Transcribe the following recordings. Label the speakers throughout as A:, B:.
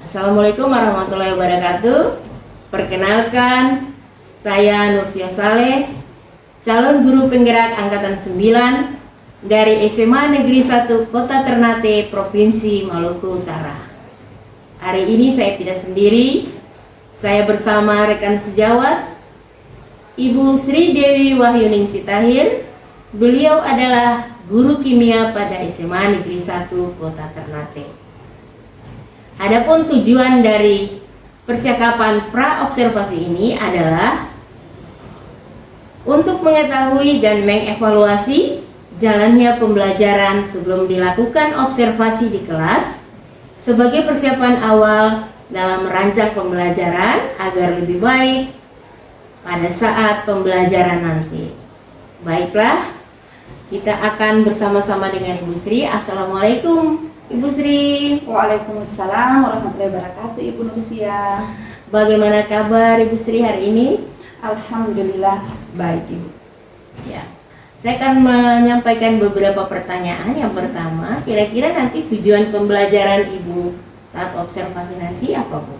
A: Assalamualaikum warahmatullahi wabarakatuh. Perkenalkan, saya Nursia Saleh, calon guru penggerak Angkatan 9 dari SMA Negeri 1 Kota Ternate, Provinsi Maluku Utara. Hari ini saya tidak sendiri, saya bersama rekan sejawat, Ibu Sri Dewi Wahyuningsi Tahir. Beliau adalah guru kimia pada SMA Negeri 1 Kota Ternate. Adapun tujuan dari percakapan pra-observasi ini adalah untuk mengetahui dan mengevaluasi jalannya pembelajaran sebelum dilakukan observasi di kelas sebagai persiapan awal dalam merancang pembelajaran agar lebih baik pada saat pembelajaran nanti. Baiklah, kita akan bersama-sama dengan Ibu Sri. Assalamualaikum Ibu Sri.
B: Waalaikumsalam warahmatullahi wabarakatuh, Ibu Nursia.
A: Bagaimana kabar Ibu Sri hari ini?
B: Alhamdulillah baik, Ibu.
A: Ya, saya akan menyampaikan beberapa pertanyaan. Yang pertama, kira-kira nanti tujuan pembelajaran Ibu saat observasi nanti apa, Bu?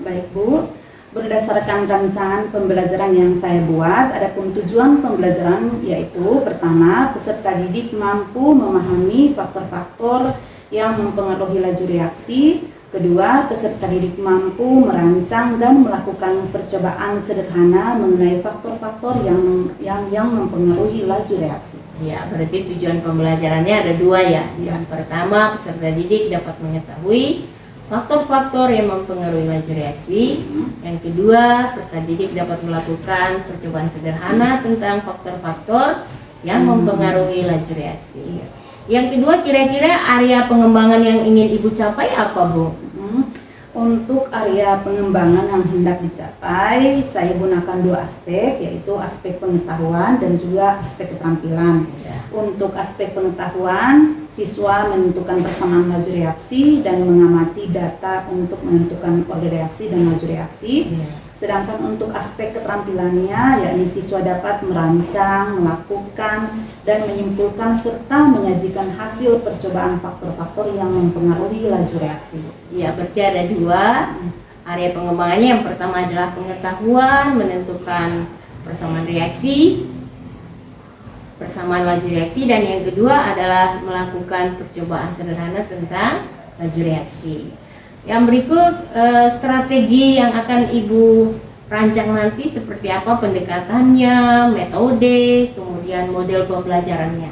B: Baik, Bu. Berdasarkan rancangan pembelajaran yang saya buat, adapun tujuan pembelajaran yaitu pertama, peserta didik mampu memahami faktor-faktor yang mempengaruhi laju reaksi. Kedua, peserta didik mampu merancang dan melakukan percobaan sederhana mengenai faktor-faktor yang mempengaruhi laju reaksi.
A: Ya, berarti tujuan pembelajarannya ada dua ya. Yang pertama, peserta didik dapat mengetahui faktor-faktor yang mempengaruhi laju reaksi. Yang kedua, peserta didik dapat melakukan percobaan sederhana tentang faktor-faktor yang mempengaruhi laju reaksi. Yang kedua, kira-kira area pengembangan yang ingin Ibu capai apa, Bu?
B: Untuk area pengembangan yang hendak dicapai, saya gunakan dua aspek, yaitu aspek pengetahuan dan juga aspek keterampilan. Untuk aspek pengetahuan, siswa menentukan persamaan laju reaksi dan mengamati data untuk menentukan kode reaksi dan laju reaksi. Sedangkan untuk aspek keterampilannya, yakni siswa dapat merancang, melakukan, dan menyimpulkan serta menyajikan hasil percobaan faktor-faktor yang mempengaruhi laju reaksi.
A: Ya, berarti ada dua area pengembangannya. Yang pertama adalah pengetahuan, menentukan persamaan reaksi, persamaan laju reaksi, dan yang kedua adalah melakukan percobaan sederhana tentang laju reaksi. Yang berikut strategi yang akan Ibu rancang nanti seperti apa pendekatannya, metode, kemudian model pembelajarannya.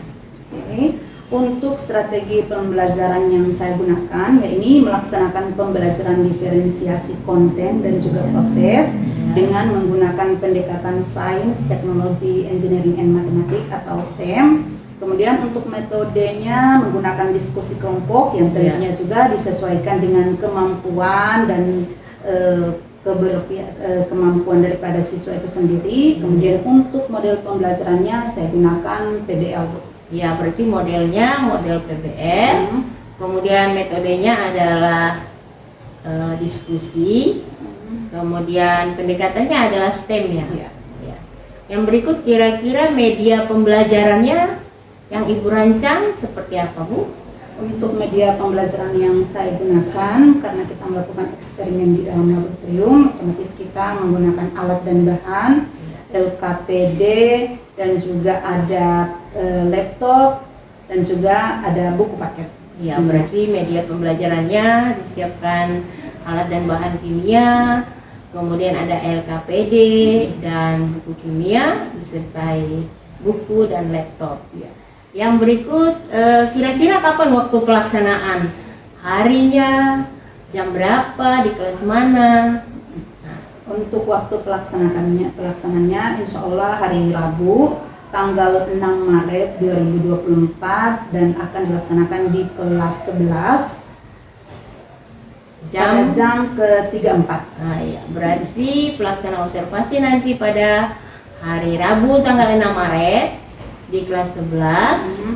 B: Oke. Untuk strategi pembelajaran yang saya gunakan, yakni melaksanakan pembelajaran diferensiasi konten dan juga proses dengan menggunakan pendekatan sains, teknologi, engineering, and matematik atau STEM. Kemudian untuk metodenya menggunakan diskusi kelompok yang tentunya juga disesuaikan dengan kemampuan dan kemampuan daripada siswa itu sendiri. Kemudian untuk model pembelajarannya saya gunakan PBL.
A: Ya, berarti modelnya model PBL. Kemudian metodenya adalah diskusi. Kemudian pendekatannya adalah STEM ya. Yang berikut kira-kira media pembelajarannya yang Ibu rancang seperti apa, Bu?
B: Untuk media pembelajaran yang saya gunakan, karena kita melakukan eksperimen di dalam laboratorium, otomatis kita menggunakan alat dan bahan, LKPD, dan juga ada laptop, dan juga ada buku paket.
A: Ya, berarti media pembelajarannya disiapkan alat dan bahan kimia, kemudian ada LKPD dan buku kimia, disertai buku dan laptop. Yang berikut, kira-kira kapan waktu pelaksanaan? Harinya, jam berapa, di kelas mana?
B: Untuk waktu pelaksananya insya Allah hari Rabu, tanggal 6 Maret 2024 dan akan dilaksanakan di kelas 11 jam ke-34.
A: Nah, ya, berarti pelaksanaan observasi nanti pada hari Rabu tanggal 6 Maret di kelas 11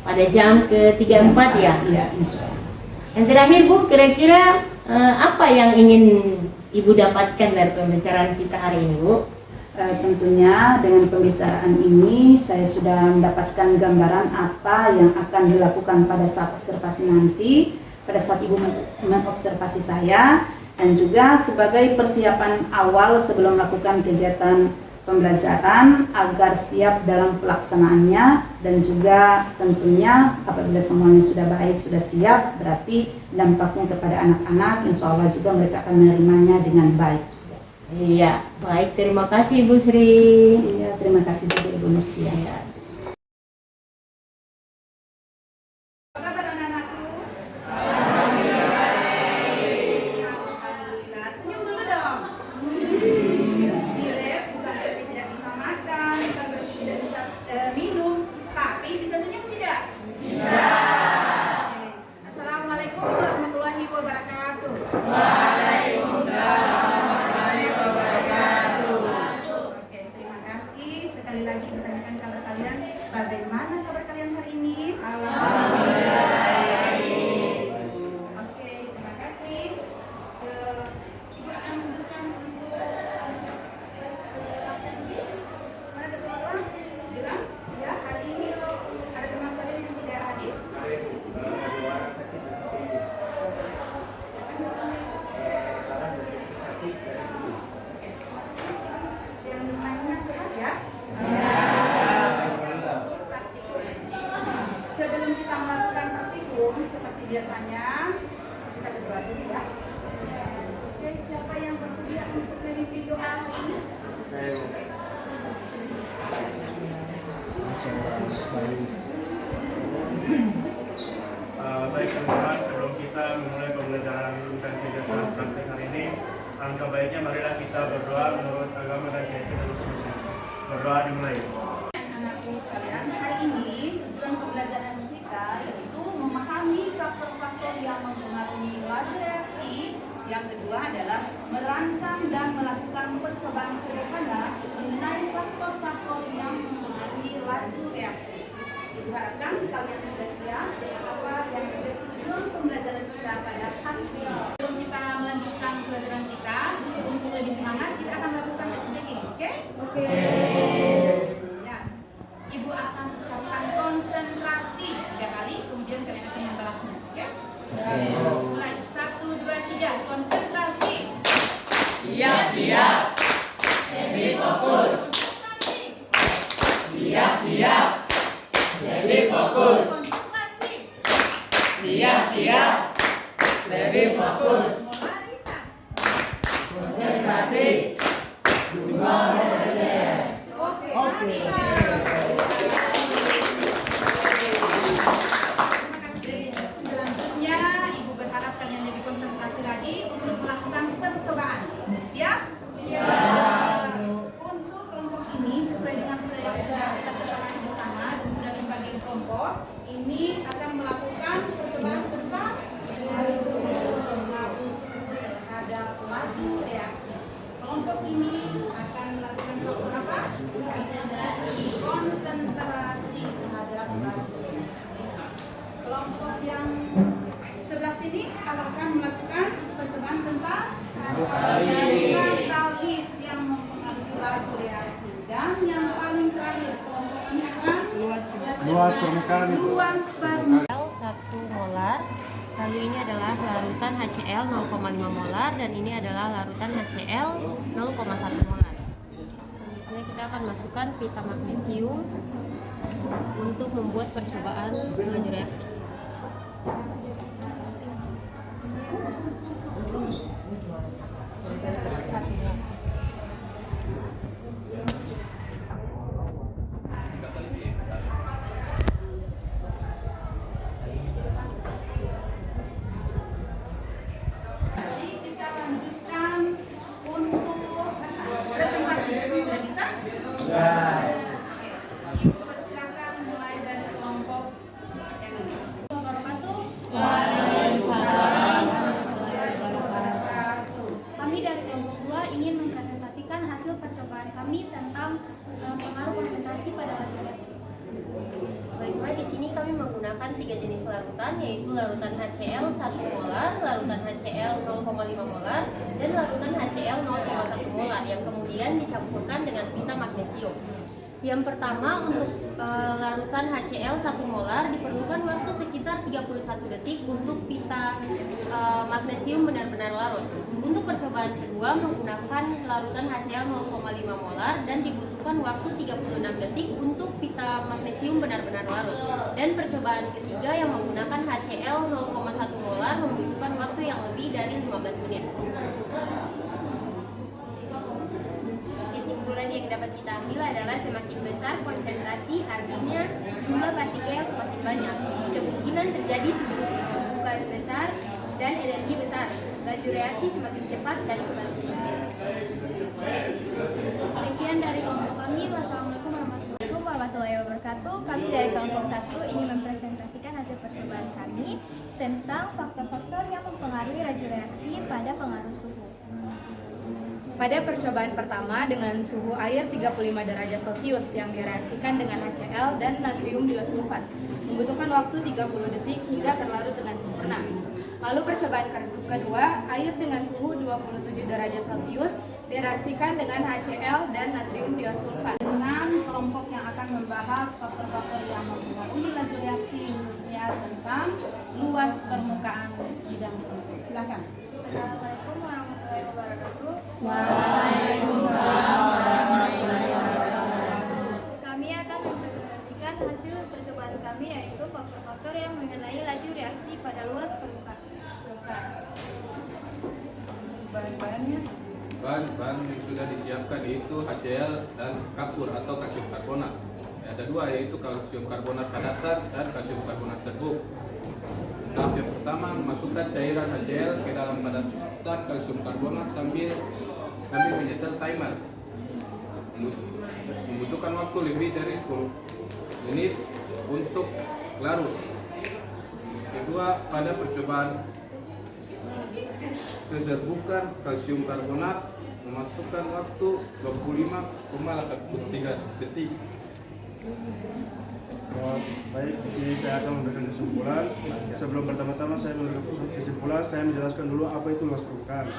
A: pada jam ke-34 ya?
B: Iya, insya Allah.
A: Yang terakhir, Bu, kira-kira apa yang ingin Ibu dapatkan dari pembicaraan kita hari ini, Bu?
B: Tentunya dengan pembicaraan ini saya sudah mendapatkan gambaran apa yang akan dilakukan pada saat observasi nanti, pada saat Ibu mengobservasi saya, dan juga sebagai persiapan awal sebelum melakukan kegiatan pembelajaran agar siap dalam pelaksanaannya, dan juga tentunya apabila semuanya sudah baik, sudah siap, berarti dampaknya kepada anak-anak insya Allah juga mereka akan menerimanya dengan baik juga.
A: Iya, baik, terima kasih Ibu Sri.
B: Iya, terima kasih juga Ibu Nursia.
A: Iya.
B: Minum, tapi bisa senyum tidak? Bisa. Assalamualaikum warahmatullahi wabarakatuh. Waalaikumsalam warahmatullahi wabarakatuh. Oke, terima kasih. Sekali lagi saya tanyakan kabar kalian. Bagaimana kabar kalian hari ini? Alhamdulillah baik. Oke, terima kasih. Ibu akan menunjukkan untuk absensi. Mana ada kelas? Bilang, ya hari ini ada teman kalian yang tidak hadir. Yang lainnya sehat ya? Sebelum kita melakukan praktikum seperti biasanya, kita berdoa dulu ya. Oke, siapa yang bersedia untuk memimpin doa hari ini?
C: Baik teman-teman, sebelum kita memulai pembelajaran dan kegiatan praktik hari ini, alangkah baiknya marilah kita berdoa menurut agama dan keyakinan Muslim. Berdoa dimulai.
B: Anak-anakku sekalian, hari ini tujuan pembelajaran kita yaitu memahami faktor-faktor yang mempengaruhi laju reaksi. Yang kedua adalah merancang dan melakukan percobaan sederhana mengenai faktor-faktor yang mempengaruhi laju reaksi. Ibu harapkan kalian sudah siap dengan apa yang menjadi tujuan pembelajaran kita pada hari ini. Sebelum kita melanjutkan pembelajaran kita, untuk lebih semangat kita akan melakukan speaking, oke? Oke. Ya, Ibu akan ucapkan konsentrasi 3 kali, kemudian kalian akan membalasnya, oke? Mulai 1, 2, 3, konsentrasi.
D: Siap-siap, lebih fokus. Siap-siap, lebih fokus.
B: Konsentrasi.
D: Siap-siap, lebih fokus.
B: Moralitas.
D: Konsentrasi. Dua
B: Oke. Terima kasih. Selanjutnya, Ibu berharap kalian lebih konsentrasi lagi untuk melakukan percobaan. Siap? Siap. Untuk kelompok ini, sesuai dengan sudah kita sepakati bersama dan sudah membagi kelompok, ini akan melakukan percobaan tentang terhadap laju reaksi. Kelompok ini akan melakukan faktor apa? Konsentrasi terhadap laju reaksi. Kelompok yang sebelah sini akan melakukan percobaan tentang katalis yang mempengaruhi laju reaksi. Dan yang paling terakhir, kelompok ini akan
C: Luas permukaan.
B: luas permukaan.
A: 1 molar. Lalu ini adalah larutan HCl 0,5 molar dan ini adalah larutan HCl 0,1 molar. Selanjutnya kita akan masukkan pita magnesium untuk membuat percobaan laju reaksi.
B: Jadi kita lanjutkan untuk presentasi. Sudah bisa? Oke. Ibu persilakan mulai dari kelompok yang ini.
E: Kami dari kelompok 2 ingin mempresentasikan hasil percobaan kami tentang pengaruh konsentrasi pada laju reaksi.
A: Baiklah, di sini kami menggunakan 3 jenis larutan, yaitu larutan HCl 1 molar, larutan HCl 0,5 molar, dan larutan HCl 0,1 molar yang kemudian dicampurkan dengan pita magnesium.
F: Yang pertama, untuk larutan HCl 1 molar diperlukan waktu sekitar 31 detik untuk pita magnesium benar-benar larut. Untuk percobaan kedua menggunakan larutan HCl 0,5 molar dan dibutuhkan waktu 36 detik untuk pita magnesium benar-benar larut. Dan percobaan ketiga yang menggunakan HCl 0,1 molar membutuhkan waktu yang lebih dari 15 menit. Kesimpulan yang dapat kita ambil adalah semakin besar konsentrasi, artinya jumlah partikel semakin banyak. Kemungkinan terjadi tumbukan besar dan energi besar. Laju reaksi semakin cepat dan sebaliknya.
E: Sekian dari kelompok kami. Wassalamualaikum warahmatullahi wabarakatuh. Kami dari kelompok 1 ingin mempresentasikan hasil percobaan kami tentang faktor-faktor yang mempengaruhi laju reaksi pada pengaruh suhu.
G: Pada percobaan pertama dengan suhu air 35 derajat Celcius yang direaksikan dengan HCl dan natrium diosulfat membutuhkan waktu 30 detik hingga terlarut dengan sempurna. Lalu percobaan kedua, air dengan suhu 27 derajat Celcius direaksikan dengan HCl dan natrium diosulfat.
B: Dengan kelompok yang akan membahas faktor-faktor yang mempengaruhi laju reaksi, khususnya tentang luas permukaan bidang sempit. Silakan.
E: Assalamualaikum warahmatullahi wabarakatuh.
D: Waalaikumsalam warahmatullahi wabarakatuh.
E: Kami akan mempresentasikan hasil percobaan kami, yaitu faktor-faktor yang mengenai laju reaksi pada luas permukaan.
B: Bahan-bahannya.
H: Bahan yang sudah disiapkan yaitu HCl dan kapur atau kalsium karbonat. Ada dua, yaitu kalsium karbonat padatan dan kalsium karbonat serbuk. Tahap yang pertama, masukkan cairan HCl ke dalam padatan kalsium karbonat sambil kami menyetel timer. Membutuhkan waktu lebih dari 10 menit untuk larut. Kedua, pada percobaan keserbukan kalsium karbonat memasukkan waktu 25,83 detik.
C: Baik, di sini saya akan memberikan kesimpulan. Sebelum pertama-tama saya memberikan kesimpulan, saya menjelaskan dulu apa itu luas permukaan.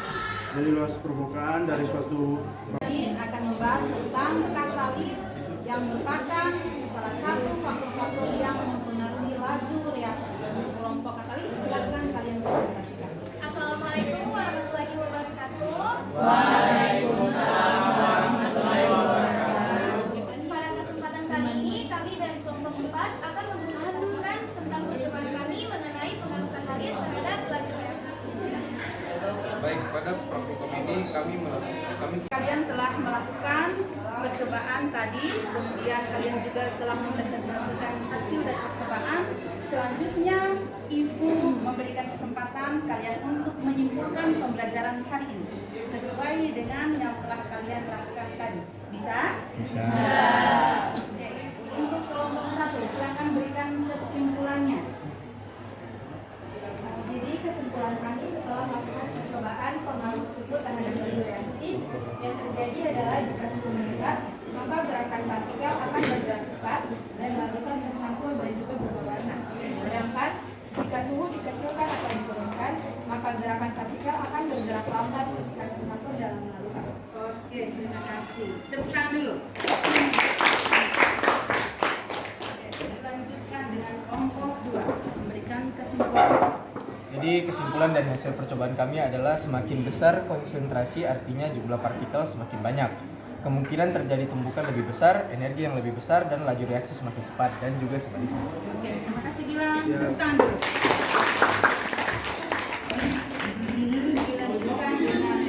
C: Jadi luas permukaan dari suatu
B: Ini akan membahas tentang katalis yang merupakan salah satu faktor-faktor yang mempengaruhi laju reaksi. Kelompok katalis, silakan kalian presentasikan.
E: Assalamualaikum warahmatullahi wabarakatuh.
D: Waalaikumsalam warahmatullahi wabarakatuh.
E: Pada kesempatan kali ini, kami dari kelompok 4 akan mempresentasikan tentang percobaan kami mengenai pengaruh katalis terhadap laju reaksi.
H: Baik, pada praktikum ini kami
B: Kalian telah melakukan percobaan tadi, kemudian kalian juga telah mempresentasikan hasil dari percobaan. Selanjutnya, Ibu memberikan kesempatan kalian untuk menyimpulkan pembelajaran hari ini sesuai dengan yang telah kalian lakukan tadi. Bisa? Bisa. Oke. Untuk kelompok 1, silakan berikan kesimpulannya.
G: Jadi kesimpulan kami setelah melakukan percobaan pengaruh suhu terhadap laju reaksi yang terjadi adalah jika suhu meningkat, maka gerakan partikel akan bergerak cepat dan larutan tercampur dan juga berubah warna. Sedangkan jika suhu dikecilkan atau diturunkan, maka gerakan partikel akan bergerak lambat ketika tercampur dalam larutan.
B: Oke, terima kasih. Tepuk tangan dulu. Oke, dilanjutkan dengan kelompok 2 memberikan kesimpulan.
I: Jadi kesimpulan dari hasil percobaan kami adalah semakin besar konsentrasi artinya jumlah partikel semakin banyak. Kemungkinan terjadi tumbukan lebih besar, energi yang lebih besar, dan laju reaksi semakin cepat dan juga sebaliknya.
B: Oke, terima kasih Gilang. Tepuk tangan dulu. Dilanjutkan dengan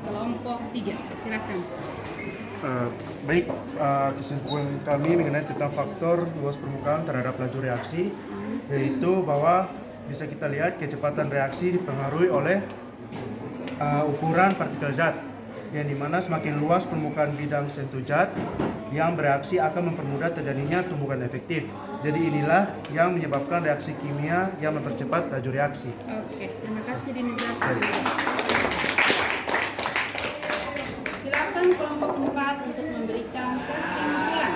B: kelompok 3. Silakan.
C: Baik, kesimpulan kami mengenai tentang faktor luas permukaan terhadap laju reaksi, yaitu bahwa bisa kita lihat kecepatan reaksi dipengaruhi oleh ukuran partikel zat, yang dimana semakin luas permukaan bidang sentuh zat yang bereaksi akan mempermudah terjadinya tumbukan efektif. Jadi inilah yang menyebabkan reaksi kimia yang mempercepat laju reaksi.
B: Oke, terima kasih dijelaskan. Silakan kelompok 4 untuk memberikan kesimpulan.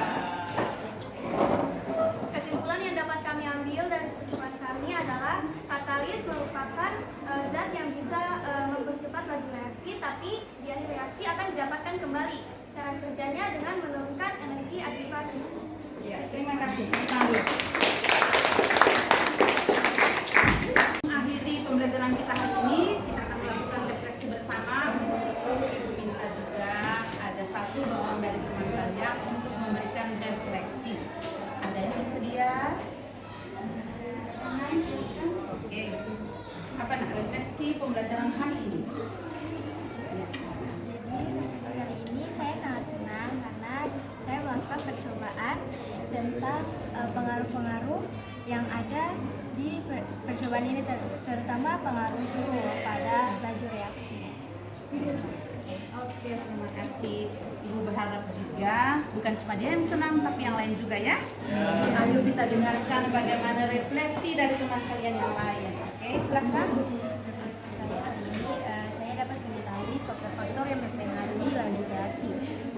E: Kesimpulan yang dapat kami ambil dari percobaan kami adalah katalis merupakan zat yang bisa mempercepat laju reaksi, tapi di akhir reaksi akan
B: kasih sekali. Akhiri pembelajaran kita hari ini, kita akan melakukan refleksi bersama. Untuk itu, Ibu minta juga ada satu dorongan dari teman kalian untuk memberikan refleksi. Ada yang bersedia? Silakan. Oke. Apa refleksi pembelajaran hari ini? Ya.
E: Jadi hari ini saya sangat senang karena saya melakukan percobaan tentang pengaruh-pengaruh yang ada di percobaan ini, terutama pengaruh suhu pada laju reaksi.
B: Oke, terima kasih. Ibu berharap juga bukan cuma dia yang senang, tapi yang lain juga ya. Ayo kita dengarkan bagaimana refleksi dari teman kalian yang lain. Oke, silakan.
E: Saya hari ini saya dapat mengetahui faktor-faktor yang mempengaruhi laju reaksi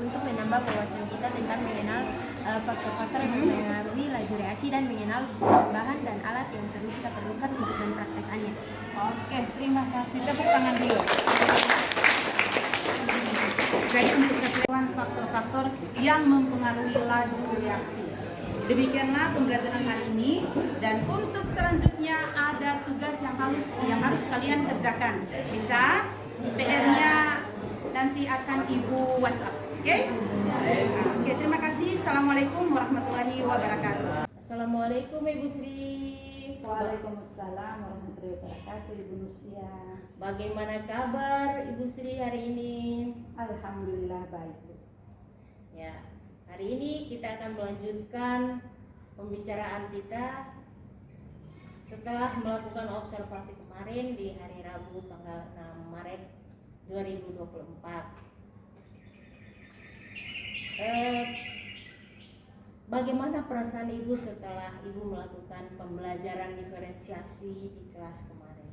E: untuk menambah wawasan kita tentang mengenal faktor-faktor yang mempengaruhi laju reaksi dan mengenal bahan dan alat yang perlu kita perlukan untuk mempraktekannya.
B: Oke, terima kasih. Tepuk tangan dulu. Jadi untuk refleksi faktor-faktor yang mempengaruhi laju reaksi. Demikianlah pembelajaran hari ini, dan untuk selanjutnya ada tugas yang harus kalian kerjakan. Bisa? PR-nya nanti akan Ibu WhatsApp. Oke? Oke, terima kasih. Assalamualaikum warahmatullahi wabarakatuh.
A: Assalamualaikum Ibu Sri.
B: Waalaikumsalam warahmatullahi wabarakatuh, Ibu Nusia.
A: Bagaimana kabar Ibu Sri hari ini?
B: Alhamdulillah baik, Bu.
A: Ya, hari ini kita akan melanjutkan pembicaraan kita setelah melakukan observasi kemarin di hari Rabu tanggal 6 Maret 2024. Bagaimana perasaan Ibu setelah Ibu melakukan pembelajaran diferensiasi di kelas kemarin?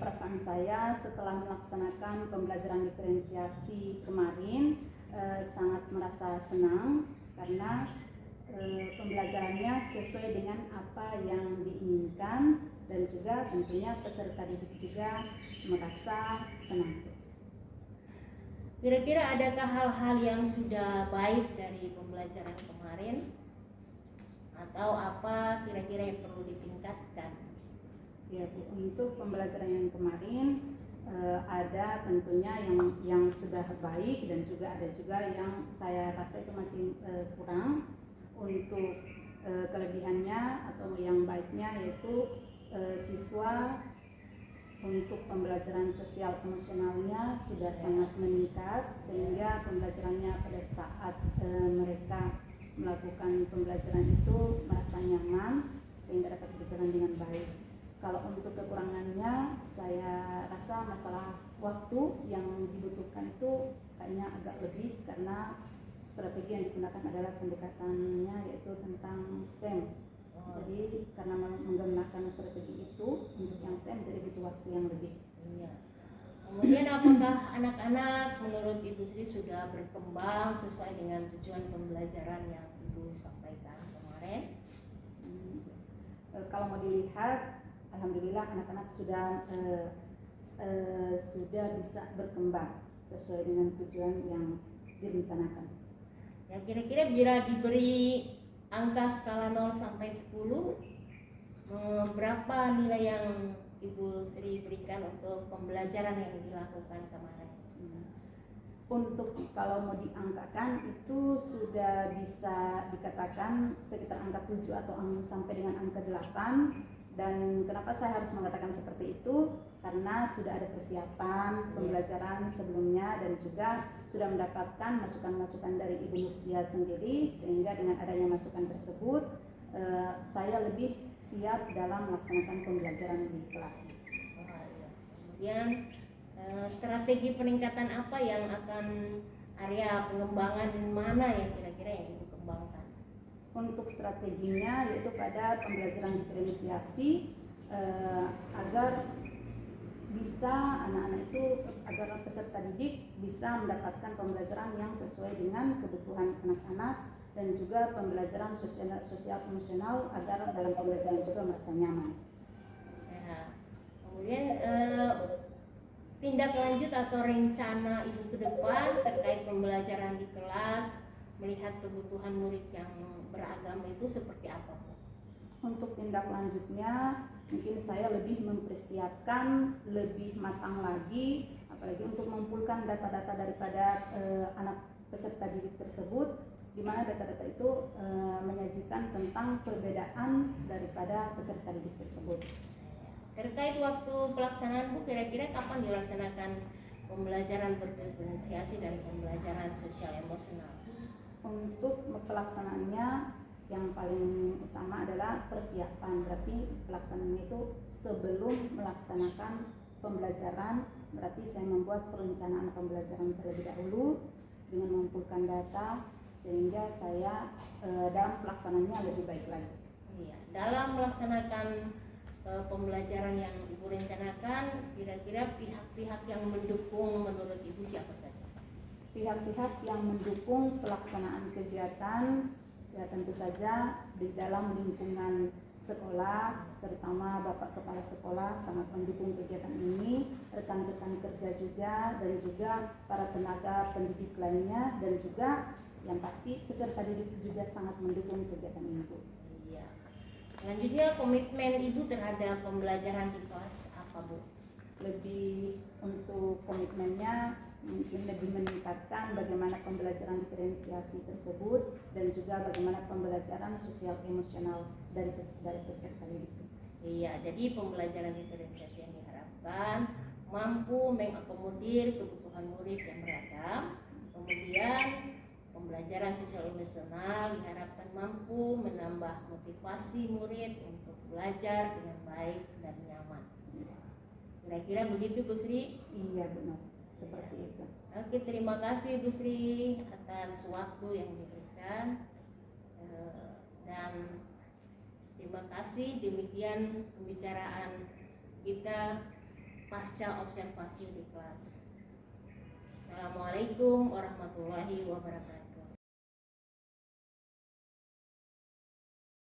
B: Perasaan saya setelah melaksanakan pembelajaran diferensiasi kemarin sangat merasa senang karena pembelajarannya sesuai dengan apa yang diinginkan, dan juga tentunya peserta didik juga merasa senang.
A: Kira-kira adakah hal-hal yang sudah baik dari pembelajaran kemarin? Atau apa kira-kira yang perlu ditingkatkan?
B: Ya, Bu, untuk pembelajaran yang kemarin ada tentunya yang sudah baik, dan juga ada juga yang saya rasa itu masih kurang. Untuk kelebihannya atau yang baiknya yaitu siswa untuk pembelajaran sosial emosionalnya sudah sangat meningkat, sehingga pembelajarannya pada saat mereka melakukan pembelajaran itu merasa nyaman sehingga dapat berjalan dengan baik. Kalau untuk kekurangannya, saya rasa masalah waktu yang dibutuhkan itu kayaknya agak lebih, karena strategi yang digunakan adalah pendekatannya yaitu tentang STEM. Jadi karena menggunakan strategi itu untuk yang STEM, jadi butuh waktu yang lebih.
A: Iya. Kemudian apakah anak-anak menurut Ibu Sri sudah berkembang sesuai dengan tujuan pembelajaran yang Ibu sampaikan kemarin?
B: Kalau mau dilihat, alhamdulillah anak-anak sudah bisa berkembang sesuai dengan tujuan yang direncanakan.
A: Ya, kira-kira bila diberi angka skala 0 sampai 10, berapa nilai yang Ibu Sri berikan untuk pembelajaran yang dilakukan kemarin?
B: Untuk kalau mau diangkakan itu sudah bisa dikatakan sekitar angka 7 atau sampai dengan angka 8. Dan kenapa saya harus mengatakan seperti itu? Karena sudah ada persiapan pembelajaran sebelumnya, dan juga sudah mendapatkan masukan-masukan dari Ibu Nursia sendiri, sehingga dengan adanya masukan tersebut saya lebih siap dalam melaksanakan pembelajaran di kelas.
A: Kemudian strategi peningkatan apa yang akan area pengembangan mana yang kira-kira yang Ibu kembangkan?
B: Untuk strateginya yaitu pada pembelajaran diferensiasi, agar bisa anak-anak itu, agar peserta didik bisa mendapatkan pembelajaran yang sesuai dengan kebutuhan anak-anak, dan juga pembelajaran sosial emosional agar dalam pembelajaran juga merasa nyaman.
A: Ya. Kemudian tindak lanjut atau rencana Ibu ke depan terkait pembelajaran di kelas melihat kebutuhan murid yang beragama itu seperti apa, Bu?
B: Untuk tindak lanjutnya, mungkin saya lebih mempersiapkan lebih matang lagi, apalagi untuk mengumpulkan data-data daripada anak peserta didik tersebut, di mana data-data itu menyajikan tentang perbedaan daripada peserta didik tersebut.
A: Terkait waktu pelaksanaan, Bu, kira-kira kapan dilaksanakan pembelajaran berdiferensiasi dan pembelajaran sosial emosional?
B: Untuk pelaksanaannya yang paling utama adalah persiapan, berarti pelaksanaannya itu sebelum melaksanakan pembelajaran, berarti saya membuat perencanaan pembelajaran terlebih dahulu dengan mengumpulkan data sehingga saya dalam pelaksanaannya lebih baik lagi.
A: Iya, dalam melaksanakan pembelajaran yang Ibu rencanakan, kira-kira pihak-pihak yang mendukung menurut Ibu siapa saja?
B: Pihak-pihak yang mendukung pelaksanaan kegiatan ya tentu saja di dalam lingkungan sekolah, terutama Bapak Kepala Sekolah sangat mendukung kegiatan ini, rekan-rekan kerja juga, dan juga para tenaga pendidik lainnya, dan juga yang pasti peserta didik juga sangat mendukung kegiatan ini, Bu.
A: Iya. Selanjutnya, komitmen Ibu terhadap pembelajaran di kelas apa, Bu?
B: Lebih untuk komitmennya mungkin lebih meningkatkan bagaimana pembelajaran diferensiasi tersebut dan juga bagaimana pembelajaran sosial emosional dari peserta didik.
A: Iya, jadi pembelajaran diferensiasi yang diharapkan mampu mengakomodir kebutuhan murid yang beragam. Kemudian pembelajaran sosial emosional diharapkan mampu menambah motivasi murid untuk belajar dengan baik dan nyaman. Kira-kira begitu, Bu Sri?
B: Iya, benar. Seperti itu.
A: Oke, terima kasih Bu Sri atas waktu yang diberikan, dan terima kasih. Demikian pembicaraan kita pasca observasi di kelas. Assalamualaikum warahmatullahi wabarakatuh.